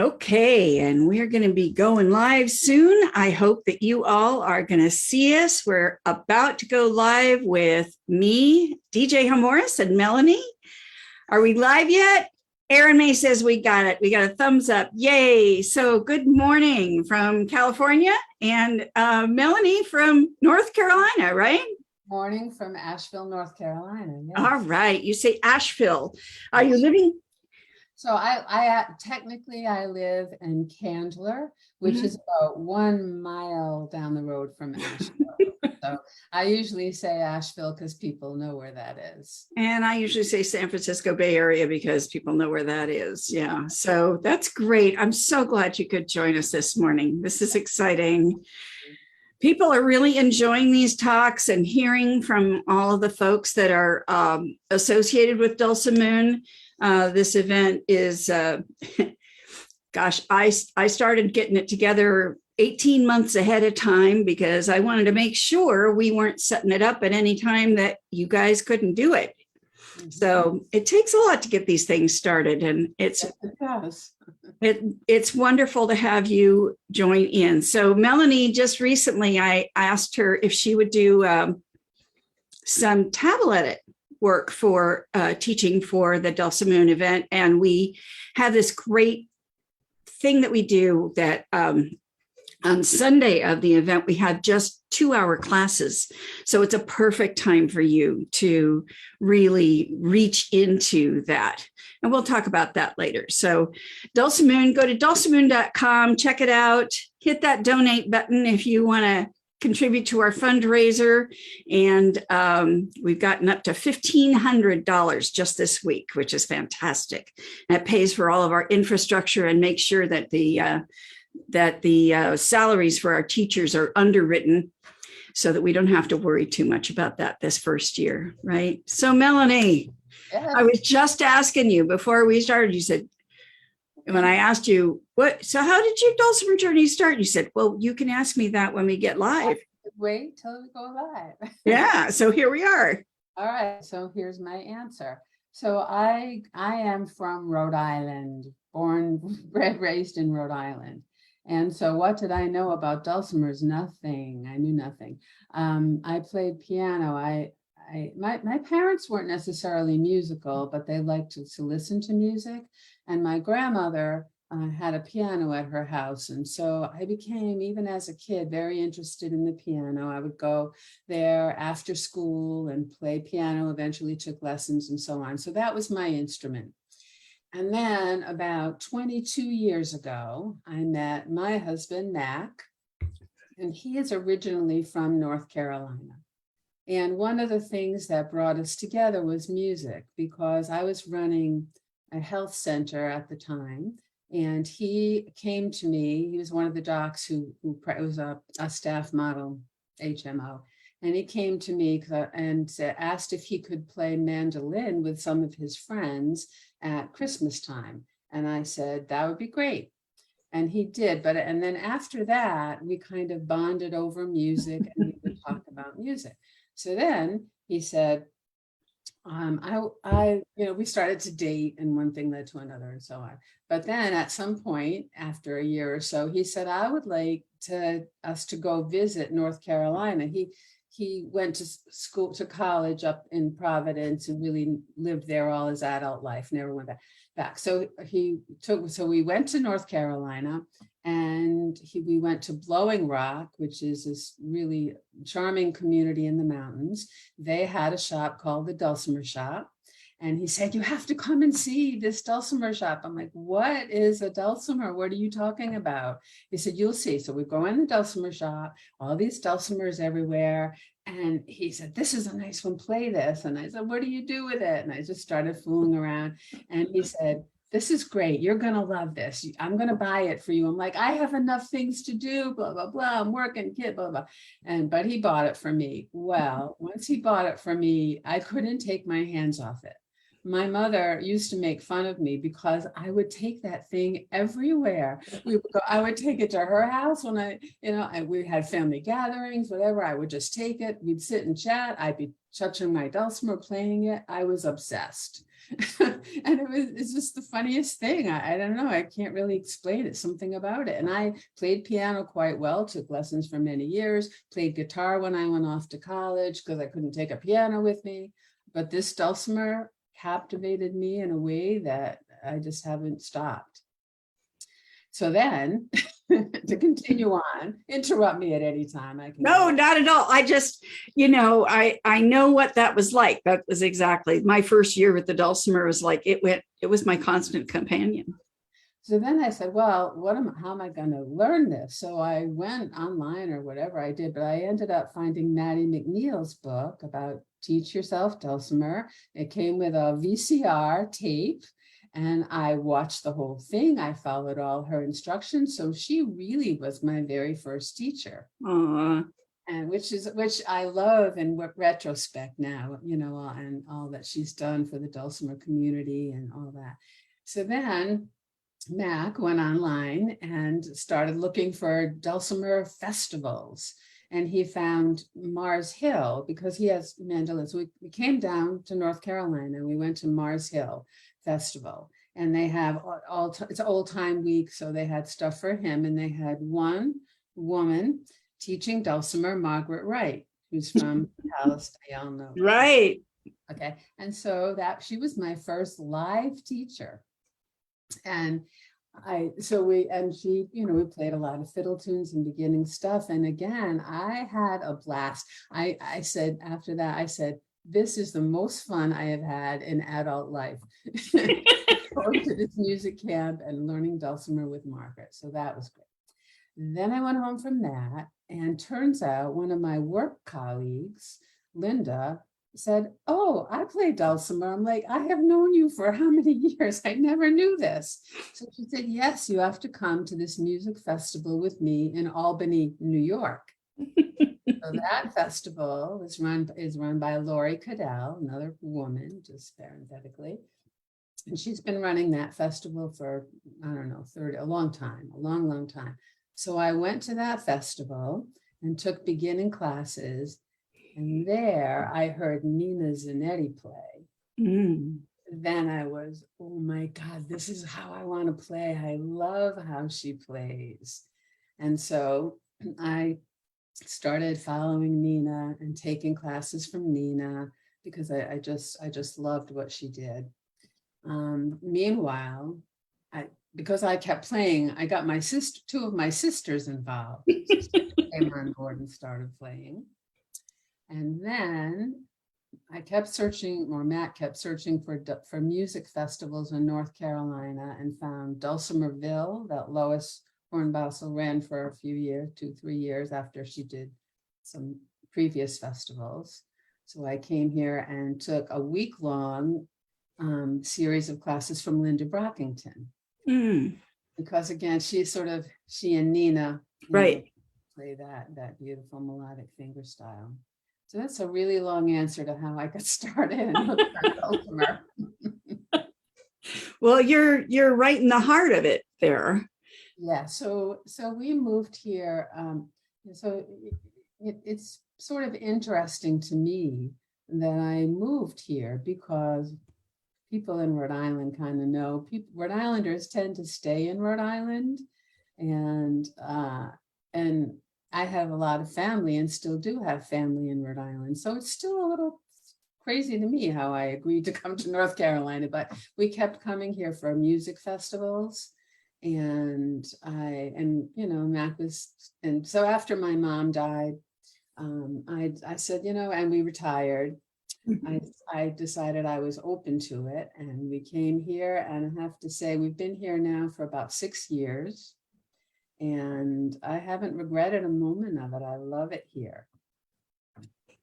Okay, and we're going to be going live soon. I hope that you all are going to see us. We're about to go live with me, DJ Hamouris, and Melanie. Are we live yet? Erin Mae says we got it. We got a thumbs up. Yay. So good morning from California and Melanie from North Carolina, right? Morning from Asheville, North Carolina. Yes. All right. You say Asheville. Are you living? So I technically I live in Candler, which is about 1 mile down the road from Asheville. So I usually say Asheville because people know where that is. And I usually say San Francisco Bay Area because people know where that is. Yeah. So that's great. I'm so glad you could join us this morning. This is exciting. People are really enjoying these talks and hearing from all of the folks that are associated with Dulcimoon. This event is, gosh, I started getting it together 18 months ahead of time because I wanted to make sure we weren't setting it up at any time that you guys couldn't do it. So it takes a lot to get these things started, and it's wonderful to have you join in. So Melanie, just recently I asked her if she would do some Tabledit work for teaching for the Dulcimoon event, and we have this great thing that we do that on Sunday of the event, we have just 2-hour classes. So it's a perfect time for you to really reach into that. And we'll talk about that later. So Dulcimoon, go to dulcimoon.com, check it out, hit that donate button if you want to contribute to our fundraiser. And we've gotten up to $1,500 just this week, which is fantastic. That pays for all of our infrastructure and makes sure that the salaries for our teachers are underwritten so that we don't have to worry too much about that this first year, right? So Melanie, I was just asking you before we started, you said, when I asked you, so how did your Dulcimer journey start? You said, well, you can ask me that when we get live. Wait till we go live. Yeah, so here we are. All right, so here's my answer. So I am from Rhode Island, raised in Rhode Island. And so what did I know about dulcimers? Nothing. I knew nothing. I played piano. My parents weren't necessarily musical, but they liked to listen to music. And my grandmother had a piano at her house. And so I became, even as a kid, very interested in the piano. I would go there after school and play piano, eventually took lessons and so on. So that was my instrument. And then about 22 years ago, I met my husband, Mack, and he is originally from North Carolina. And one of the things that brought us together was music, because I was running a health center at the time. And he came to me, he was one of the docs who was a staff model, HMO. And he came to me and asked if he could play mandolin with some of his friends at Christmas time. And I said, that would be great. And he did. And then after that, we kind of bonded over music and we would talk about music. So then he said, we started to date, and one thing led to another and so on. But then at some point after a year or so, he said, I would like us to go visit North Carolina. He went to college up in Providence and really lived there all his adult life, never went back. So we went to North Carolina, and we went to Blowing Rock, which is this really charming community in the mountains. They had a shop called the Dulcimer Shop. And he said, you have to come and see this Dulcimer shop. I'm like, what is a dulcimer? What are you talking about? He said, you'll see. So we go in the Dulcimer shop, all these dulcimers everywhere. And he said, this is a nice one, play this. And I said, what do you do with it? And I just started fooling around. And he said, this is great. You're going to love this. I'm going to buy it for you. I'm like, I have enough things to do, blah, blah, blah. I'm working, kid, blah, blah. But he bought it for me. Well, once he bought it for me, I couldn't take my hands off it. my mother used to make fun of me because I would take that thing everywhere. I would take it to her house when we had family gatherings, whatever. I would just take it. We'd sit and chat. I'd be touching my dulcimer, playing it. I was obsessed. And it's just the funniest thing. I don't know. I can't really explain it, something about it. And I played piano quite well, took lessons for many years, played guitar when I went off to college because I couldn't take a piano with me. But this dulcimer captivated me in a way that I just haven't stopped. So then, to continue on, interrupt me at any time. No, not at all. I just, I know what that was like. That was exactly my first year with the dulcimer. Was like it was my constant companion. So then I said, well, how am I going to learn this? So I went online or whatever I did, but I ended up finding Maddie McNeil's book about Teach Yourself Dulcimer. It came with a VCR tape, and I watched the whole thing. I followed all her instructions. So she really was my very first teacher. Aww. And which I love in retrospect now, and all that she's done for the dulcimer community and all that. So then Mack went online and started looking for dulcimer festivals. And he found Mars Hill because he has mandolins. We came down to North Carolina and we went to Mars Hill Festival. And they have it's old time week. So they had stuff for him. And they had one woman teaching dulcimer, Margaret Wright, who's from Palestine. Y'all know. Right. Okay. And so she was my first live teacher. And we played a lot of fiddle tunes and beginning stuff. And again, I had a blast. I said, after that, I said, this is the most fun I have had in adult life. Going to this music camp and learning dulcimer with Margaret. So that was great. Then I went home from that, and turns out one of my work colleagues, Linda, said, oh, I play dulcimer. I'm like, I have known you for how many years? I never knew this. So she said, yes, you have to come to this music festival with me in Albany, New York. So that festival is run by Lori Cadell, another woman, just parenthetically. And she's been running that festival for, I don't know, a long time. So I went to that festival and took beginning classes. And there I heard Nina Zanetti play. Mm. Then I was, oh my God, this is how I want to play. I love how she plays. And so I started following Nina and taking classes from Nina because I just loved what she did. Meanwhile, because I kept playing, I got two of my sisters involved. Came on board and started playing. And then I kept searching, or Matt kept searching for music festivals in North Carolina, and found Dulcimerville that Lois Hornbosel ran for a few years, 2-3 years after she did some previous festivals. So I came here and took a week-long series of classes from Linda Brockington. Mm. Because again, she and Nina right play that beautiful melodic finger style. So that's a really long answer to how I got started in dulcimer. Well, you're right in the heart of it there. Yeah. So we moved here. So it's sort of interesting to me that I moved here because people in Rhode Island kind of know. Rhode Islanders tend to stay in Rhode Island, and I have a lot of family and still do have family in Rhode Island. So it's still a little crazy to me how I agreed to come to North Carolina, but we kept coming here for music festivals. And Mack and so after my mom died, I said, and we retired. I decided I was open to it, and we came here, and I have to say we've been here now for about 6 years. And I haven't regretted a moment of it. I love it here.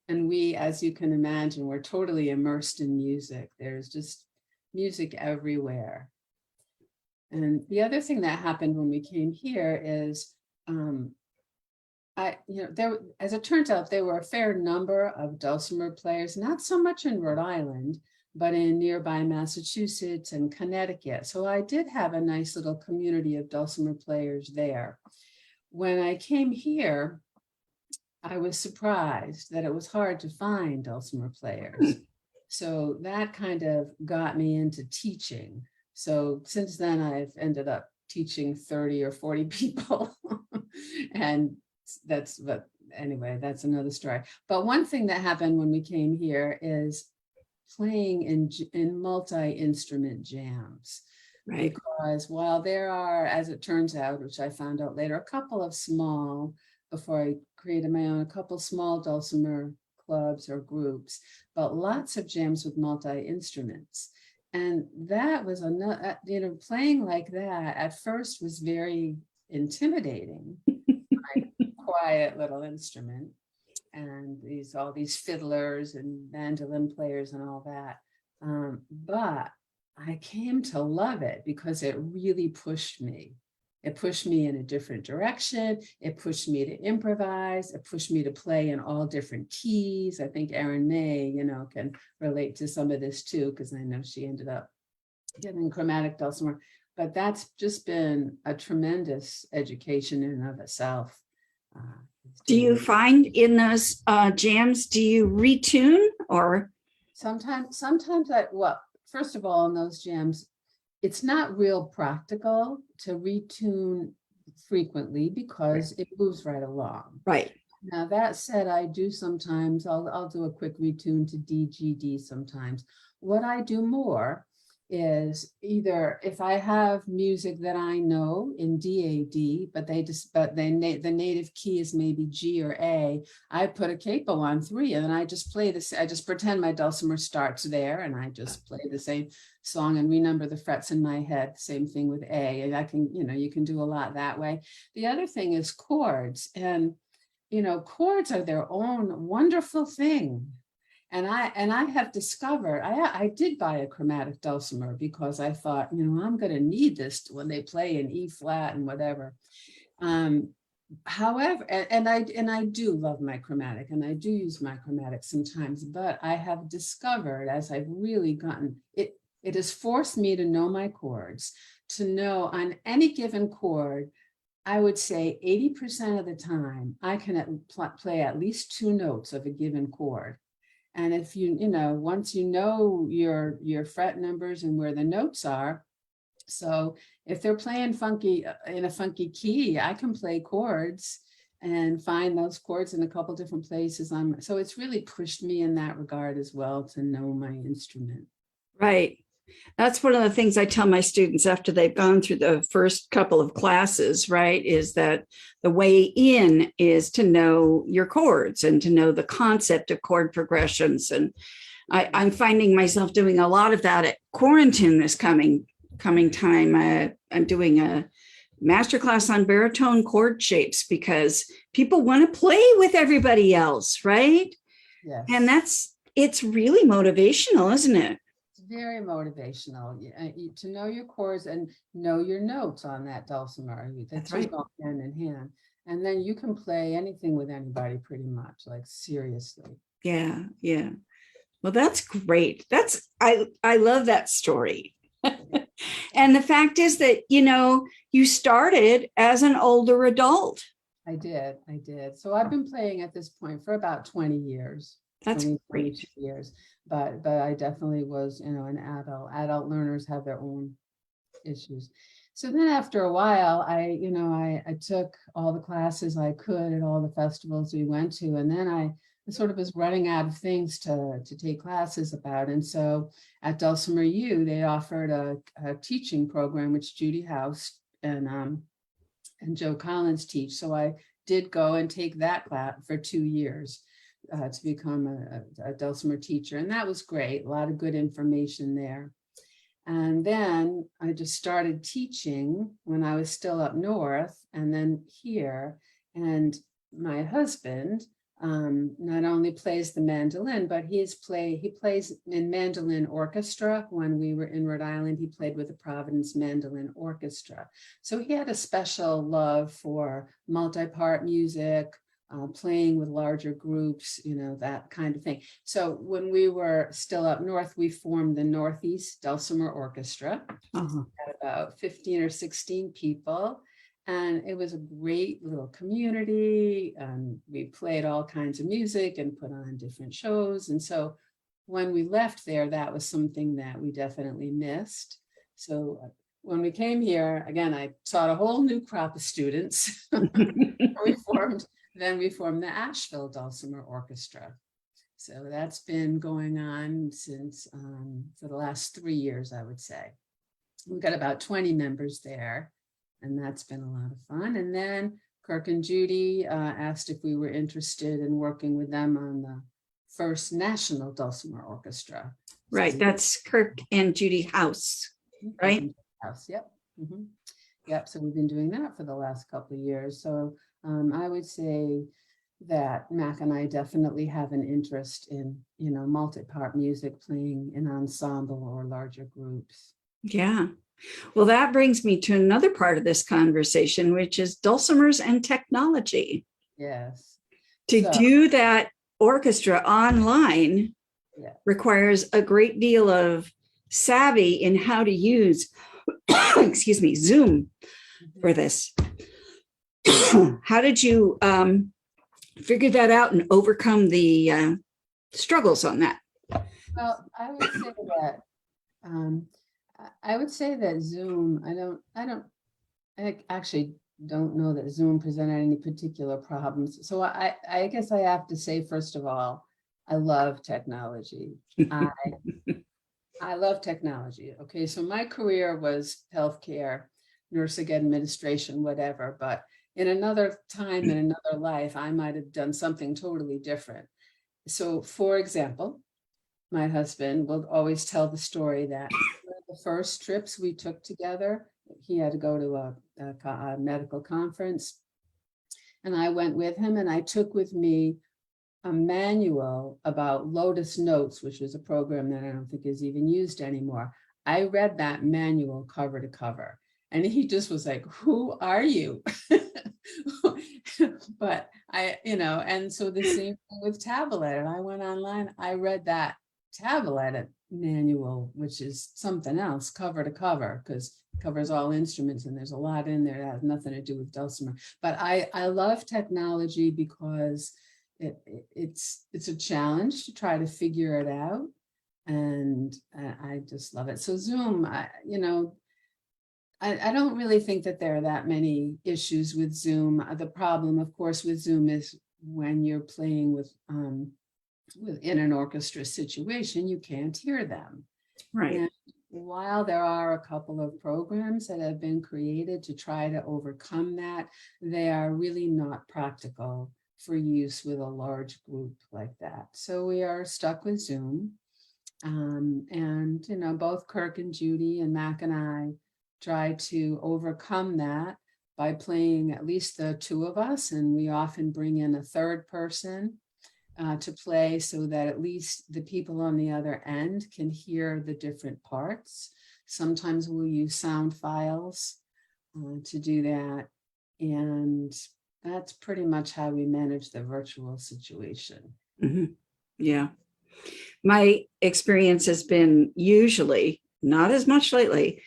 And we, as you can imagine, we're totally immersed in music. There's just music everywhere. And the other thing that happened when we came here is, as it turns out, there were a fair number of dulcimer players, not so much in Rhode Island, but in nearby Massachusetts and Connecticut. So I did have a nice little community of dulcimer players there. When I came here, I was surprised that it was hard to find dulcimer players. So that kind of got me into teaching. So since then, I've ended up teaching 30 or 40 people. And but anyway, that's another story. But one thing that happened when we came here is playing in multi-instrument jams. Right. Because while there are, as it turns out, which I found out later, a couple of small, before I created my own, a couple small dulcimer clubs or groups, but lots of jams with multi-instruments. And that was another, playing like that at first was very intimidating. My quiet little instrument, and all these fiddlers and mandolin players and all that. But I came to love it because it really pushed me. It pushed me in a different direction. It pushed me to improvise. It pushed me to play in all different keys. I think Erin Mae, can relate to some of this too, because I know she ended up getting chromatic dulcimer. But that's just been a tremendous education in and of itself. Do you find in those jams, do you retune or? Sometimes first of all, in those jams, it's not real practical to retune frequently because it moves right along. Right. Now, that said, I do sometimes, I'll do a quick retune to D, G, D sometimes. What I do more is either if I have music that I know in D, A, D, the native key is maybe G or A, I put a capo on 3 and then I just play this. I just pretend my dulcimer starts there and I just play the same song and renumber the frets in my head. Same thing with A, and I can, you can do a lot that way. The other thing is chords, and chords are their own wonderful thing. And I have discovered, I did buy a chromatic dulcimer because I thought, I'm going to need this when they play in E flat and whatever. However, and I do love my chromatic, and I do use my chromatic sometimes, but I have discovered as I've really gotten it, it has forced me to know my chords, to know on any given chord, I would say 80% of the time, I can play at least 2 notes of a given chord. And if once you know your fret numbers and where the notes are, so if they're playing funky in a funky key, I can play chords and find those chords in a couple different places. So it's really pushed me in that regard as well to know my instrument. Right. That's one of the things I tell my students after they've gone through the first couple of classes, right, is that the way in is to know your chords and to know the concept of chord progressions. And I'm finding myself doing a lot of that at quarantine this coming time. I'm doing a masterclass on baritone chord shapes because people want to play with everybody else, right? Yes. And it's really motivational, isn't it? Very motivational to know your chords and know your notes on that dulcimer. That's right. Go hand in hand. And then you can play anything with anybody pretty much, like seriously. Yeah. Yeah. Well, that's great. I love that story. And the fact is that, you started as an older adult. I did. So I've been playing at this point for about 20 years. That's great. Years. But I definitely was, an adult. Adult learners have their own issues. So then after a while, I took all the classes I could at all the festivals we went to. And then I sort of was running out of things to take classes about. And so at Dulcimer U, they offered a teaching program, which Judy House and Joe Collins teach. So I did go and take that class for 2 years. To become a dulcimer teacher. And that was great. A lot of good information there. And then I just started teaching when I was still up north and then here. And my husband not only plays the mandolin, but he plays in mandolin orchestra. When we were in Rhode Island, he played with the Providence Mandolin Orchestra. So he had a special love for multi-part music, playing with larger groups, that kind of thing. So when we were still up north, we formed the Northeast Dulcimer Orchestra, at about 15 or 16 people. And it was a great little community. We played all kinds of music and put on different shows. And so when we left there, that was something that we definitely missed. So when we came here, again, I taught a whole new crop of students. Then we formed the Asheville Dulcimer Orchestra. So that's been going on since for the last 3 years, I would say. We've got about 20 members there, and that's been a lot of fun. And then Kirk and Judy asked if we were interested in working with them on the First National Dulcimer Orchestra. Right, that's Kirk and Judy House, right? House, yep. Yep, so we've been doing that for the last couple of years. So I would say that Mack and I definitely have an interest in, multi-part music, playing in ensemble or larger groups. Yeah. Well, that brings me to another part of this conversation, which is dulcimers and technology. Yes. To do that orchestra online requires a great deal of savvy in how to use, excuse me, Zoom for this. How did you figure that out and overcome the struggles on that? Well, I would say that Zoom, I actually don't know that Zoom presented any particular problems. So I guess I have to say, first of all, I love technology. I love technology. Okay, so my career was healthcare, nursing administration, whatever, but in another time, in another life, I might have done something totally different. So for example, my husband will always tell the story that one of the first trips we took together, he had to go to a medical conference, and I went with him, and I took with me a manual about Lotus Notes, which was a program that I don't think is even used anymore. I read that manual cover to cover, and he just was like, "Who are you?" But and so the same thing with Tabledit. And I went online, I read that Tabledit manual, which is something else, cover to cover, because it covers all instruments, and there's a lot in there that has nothing to do with dulcimer. But I love technology because it's a challenge to try to figure it out, and I just love it. So Zoom, I don't really think that there are that many issues with Zoom. The problem, of course, with Zoom is when you're playing within an orchestra situation, you can't hear them. Right. And while there are a couple of programs that have been created to try to overcome that, they are really not practical for use with a large group like that. So we are stuck with Zoom. And, both Kirk and Judy and Mack and I try to overcome that by playing at least the two of us. And we often bring in a third person to play so that at least the people on the other end can hear the different parts. Sometimes we'll use sound files to do that. And that's pretty much how we manage the virtual situation. Mm-hmm. Yeah. My experience has been usually, not as much lately,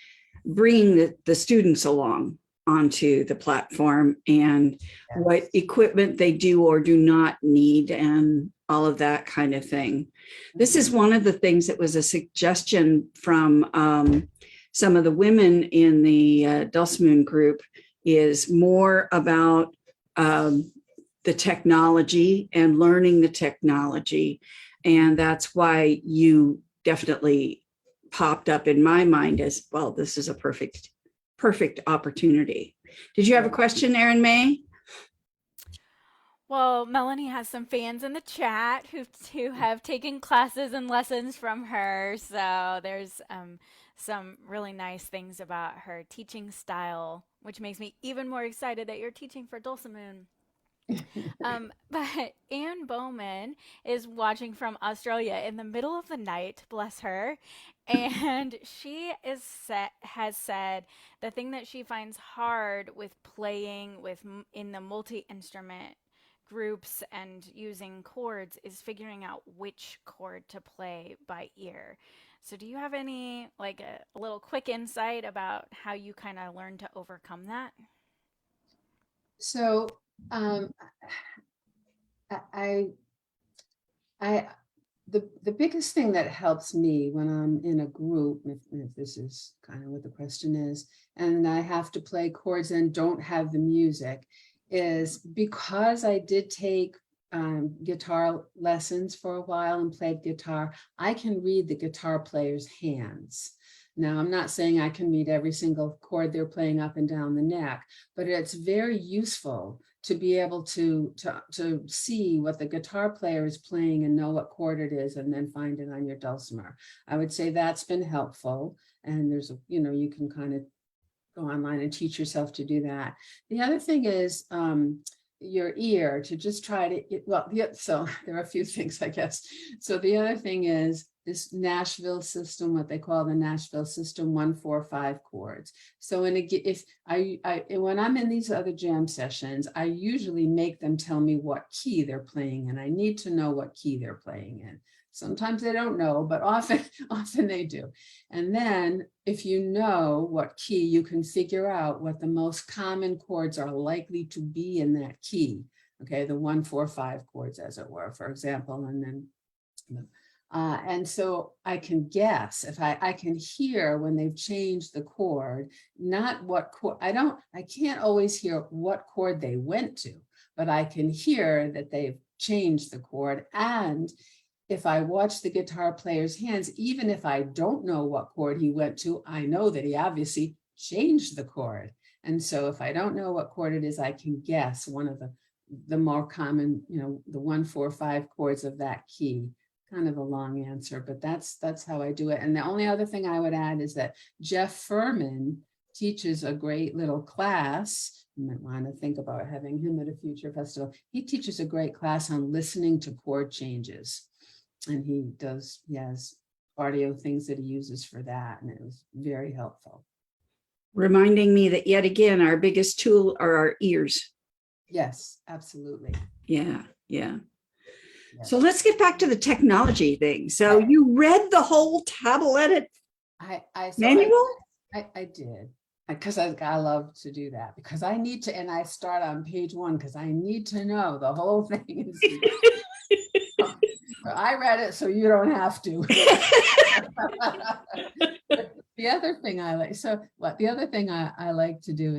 bringing the students along onto the platform and what equipment they do or do not need and all of that kind of thing. This is one of the things that was a suggestion from some of the women in the Dulcimoon group, is more about the technology and learning the technology. And that's why you definitely popped up in my mind as, well, this is a perfect opportunity. Did you have a question, Erin Mae? Well, Melanie has some fans in the chat who have taken classes and lessons from her. So there's some really nice things about her teaching style, which makes me even more excited that you're teaching for Dulcimoon. But Anne Bowman is watching from Australia in the middle of the night, bless her, and she has said the thing that she finds hard with playing in the multi-instrument groups and using chords is figuring out which chord to play by ear. So do you have any, like a little quick insight about how you kind of learn to overcome that? So I, I, the biggest thing that helps me when I'm in a group, if this is kind of what the question is, and I have to play chords and don't have the music, is because I did take guitar lessons for a while and played guitar, I can read the guitar player's hands. Now, I'm not saying I can read every single chord they're playing up and down the neck, but it's very useful to be able to see what the guitar player is playing and know what chord it is, and then find it on your dulcimer. I would say that's been helpful. And there's a, you can kind of go online and teach yourself to do that. The other thing is your ear, to just try to, so there are a few things, I guess. So the other thing is this Nashville system, what they call the Nashville system, 1-4-5 chords. So when I'm in these other jam sessions, I usually make them tell me what key they're playing in. I need to know what key they're playing in. Sometimes they don't know, but often they do. And then if you know what key, you can figure out what the most common chords are likely to be in that key. Okay, the 1-4-5 chords, as it were, for example, and then and so I can guess, if I can hear when they've changed the chord, not what chord, I can't always hear what chord they went to, but I can hear that they've changed the chord. And if I watch the guitar player's hands, even if I don't know what chord he went to, I know that he obviously changed the chord. And so if I don't know what chord it is, I can guess one of the more common, the 1-4-5 chords of that key. Kind of a long answer, but that's how I do it. And the only other thing I would add is that Jeff Furman teaches a great little class. You might want to think about having him at a future festival. He teaches a great class on listening to chord changes. And he has audio things that he uses for that. And it was very helpful. Reminding me that yet again, our biggest tool are our ears. Yes, absolutely. Yeah. Yes. So let's get back to the technology thing. So you read the whole Tabledit manual? I did, because I love to do that, because I need to, and I start on page 1 because I need to know the whole thing. I read it so you don't have to. The other thing I like to do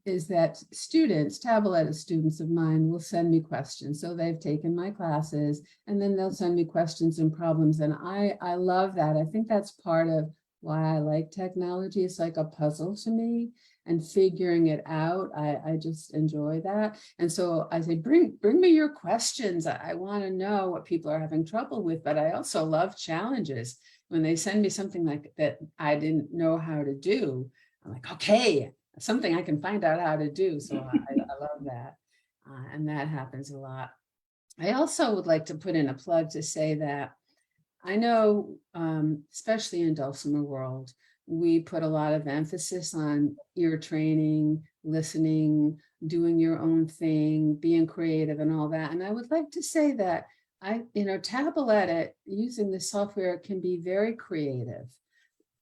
is that Tabledit students of mine will send me questions. So they've taken my classes and then they'll send me questions and problems. And I love that. I think that's part of why I like technology. It's like a puzzle to me, and figuring it out. I just enjoy that. And so I say, bring me your questions. I want to know what people are having trouble with, but I also love challenges. When they send me something like that I didn't know how to do, I'm like, okay, something I can find out how to do. So I love that. And that happens a lot. I also would like to put in a plug to say that I know, especially in Dulcimer world, we put a lot of emphasis on ear training, listening, doing your own thing, being creative and all that. And I would like to say that Tabledit, using the software, can be very creative.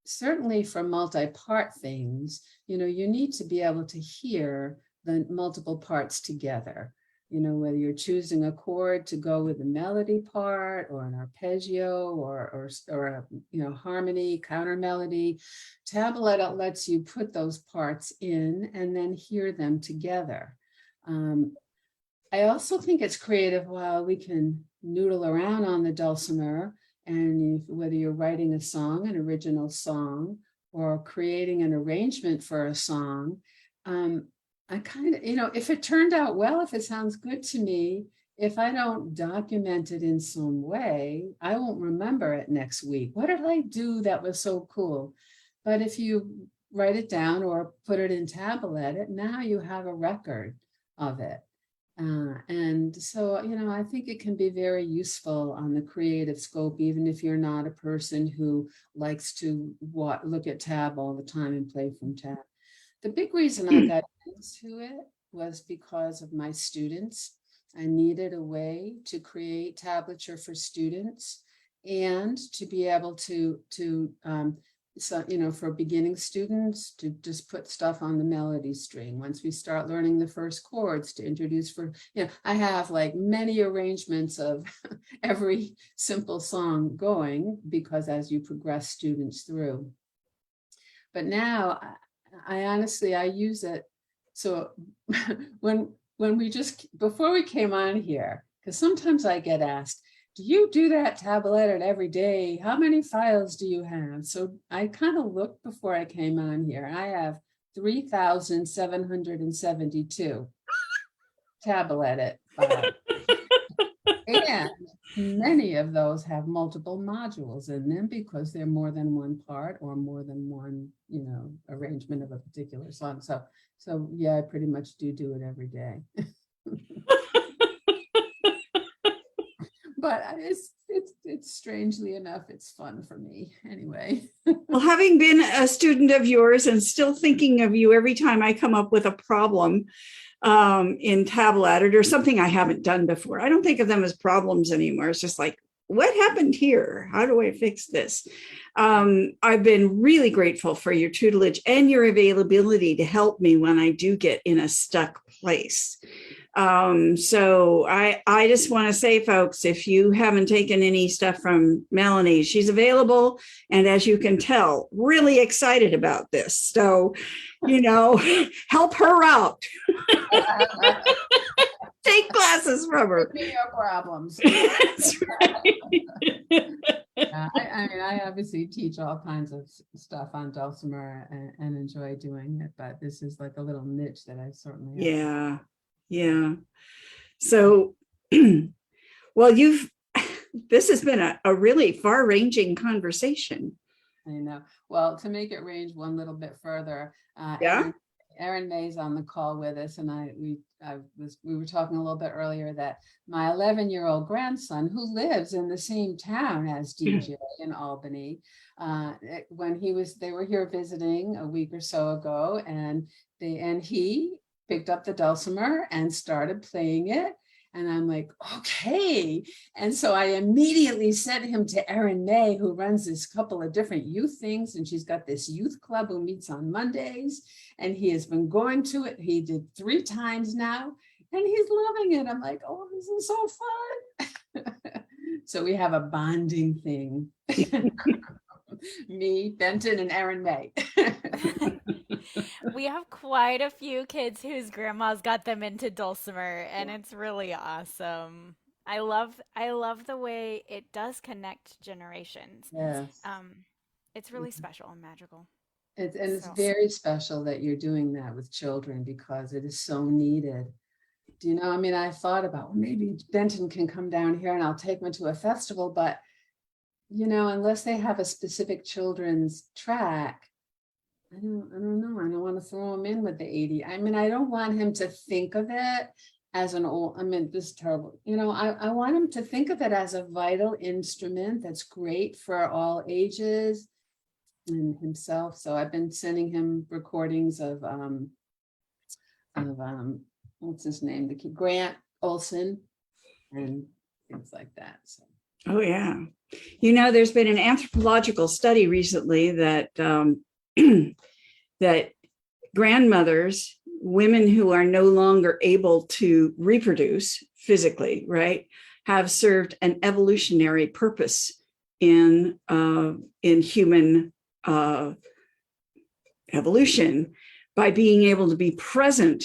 Certainly for multi-part things, you need to be able to hear the multiple parts together. Whether you're choosing a chord to go with the melody part, or an arpeggio, or a harmony, counter melody. Tabledit lets you put those parts in and then hear them together. I also think it's creative while we can noodle around on the dulcimer, and whether you're writing a song, an original song, or creating an arrangement for a song. I kind of, if it turned out well, if it sounds good to me, if I don't document it in some way, I won't remember it next week. What did I do that was so cool? But if you write it down or put it in Tabledit, now you have a record of it. And so, I think it can be very useful on the creative scope, even if you're not a person who likes to look at tab all the time and play from tab. The big reason I got into it was because of my students. I needed a way to create tablature for students and to be able to so, for beginning students to just put stuff on the melody string. Once we start learning the first chords, to introduce I have like many arrangements of every simple song going, because as you progress students through. But now I honestly, I use it. So when before we came on here, because sometimes I get asked, do you do that tablet every day? How many files do you have? So I kind of looked before I came on here. I have 3,772 tablet files. And many of those have multiple modules in them because they're more than one part or more than one, arrangement of a particular song. So yeah, I pretty much do it every day. But it's strangely enough, it's fun for me anyway. Well, having been a student of yours and still thinking of you every time I come up with a problem in Tablet or something I haven't done before, I don't think of them as problems anymore. It's just like, what happened here? How do I fix this? I've been really grateful for your tutelage and your availability to help me when I do get in a stuck place. So I just want to say, folks, if you haven't taken any stuff from Melanie, she's available. And as you can tell, really excited about this. So, help her out. Take classes from her. Give me your problems. That's right. I obviously teach all kinds of stuff on Dulcimer and enjoy doing it, but this is like a little niche that I certainly have. Yeah. So, well, this has been a really far-ranging conversation. I know. Well, to make it range one little bit further, Erin Mae's on the call with us, and we were talking a little bit earlier that my 11-year-old grandson, who lives in the same town as DJ in Albany, when they were here visiting a week or so ago, and he picked up the dulcimer and started playing it. And I'm like, okay. And so I immediately sent him to Erin Mae, who runs this couple of different youth things. And she's got this youth club who meets on Mondays. And he has been going to it. He did 3 times now. And he's loving it. I'm like, oh, this is so fun. So we have a bonding thing. Me, Benton, and Erin Mae. We have quite a few kids whose grandmas got them into dulcimer, and it's really awesome. I love the way it does connect generations. Yes. It's really special and magical. It's very special that you're doing that with children, because it is so needed. Do you know, I thought about, well, maybe Benton can come down here and I'll take him to a festival, but unless they have a specific children's track, I don't know. I don't want to throw him in with the 80. I don't want him to think of it as this is terrible. I want him to think of it as a vital instrument that's great for all ages and himself. So I've been sending him recordings of what's his name? The kid, Grant Olson, and things like that. So. Oh, yeah. There's been an anthropological study recently that that grandmothers, women who are no longer able to reproduce physically, right, have served an evolutionary purpose in human evolution by being able to be present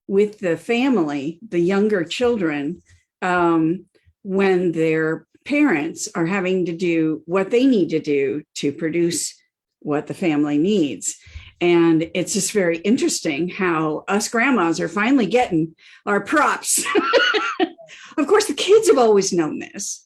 with the family, the younger children, when their parents are having to do what they need to do to produce what the family needs. And it's just very interesting how us grandmas are finally getting our props. Of course, the kids have always known this.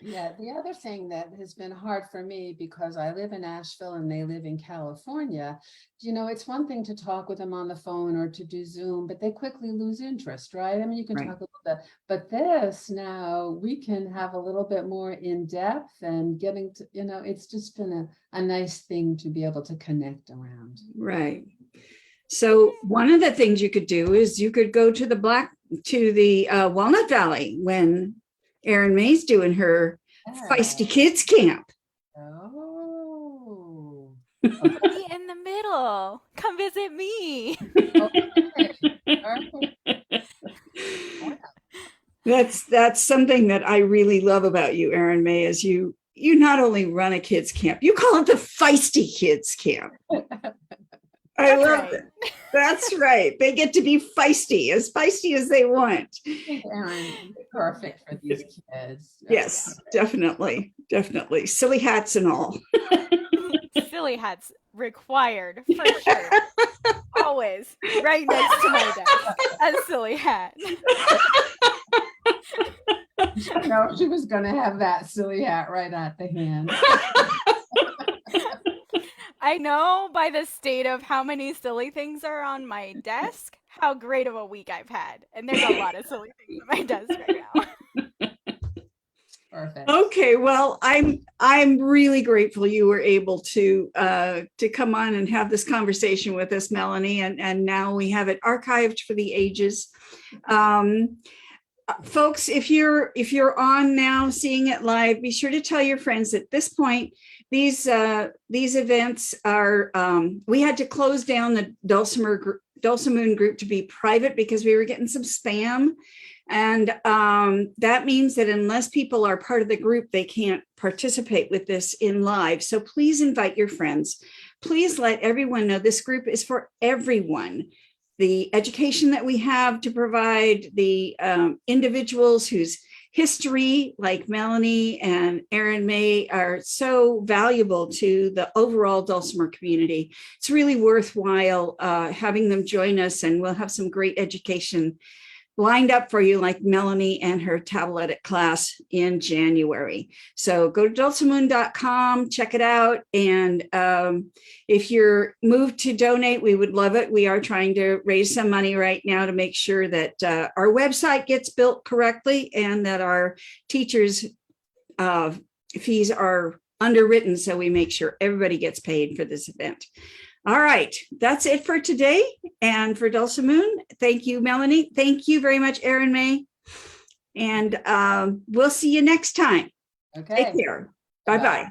Yeah, the other thing that has been hard for me, because I live in Asheville and they live in California, it's one thing to talk with them on the phone or to do Zoom, but they quickly lose interest, right? You can talk a little bit, but this now we can have a little bit more in depth and getting to, it's just been a nice thing to be able to connect around. Right. So one of the things you could do is you could go to the to the Walnut Valley when Erin Mae's doing her Feisty Kids Camp. Oh. Be in the middle. Come visit me. That's something that I really love about you, Erin Mae, is you not only run a kids camp, you call it the Feisty Kids Camp. I love it. That's right. They get to be feisty as they want. Erin, perfect for these kids. Yes, definitely. Silly hats and all. Silly hats required for sure. Always right next to my desk. A silly hat. No, she was going to have that silly hat right at the hand. I know by the state of how many silly things are on my desk, how great of a week I've had. And there's a lot of silly things on my desk right now. Perfect. Okay, well, I'm really grateful you were able to come on and have this conversation with us, Melanie, and now we have it archived for the ages. Folks, if you're on now seeing it live, be sure to tell your friends at this point. These events are, we had to close down the Dulcimoon group to be private because we were getting some spam. And that means that unless people are part of the group, they can't participate with this in live. So please invite your friends. Please let everyone know this group is for everyone. The education that we have to provide, the individuals whose history, like Melanie and Erin Mae, are so valuable to the overall Dulcimer community. It's really worthwhile having them join us, and we'll have some great education lined up for you, like Melanie and her Tabledit class in January. So go to dulcimoon.com, check it out. And if you're moved to donate, we would love it. We are trying to raise some money right now to make sure that our website gets built correctly and that our teachers' fees are underwritten, so we make sure everybody gets paid for this event. All right, that's it for today. And for Dulcimoon, thank you, Melanie. Thank you very much, Erin Mae. And we'll see you next time. Okay. Take care. Bye-bye.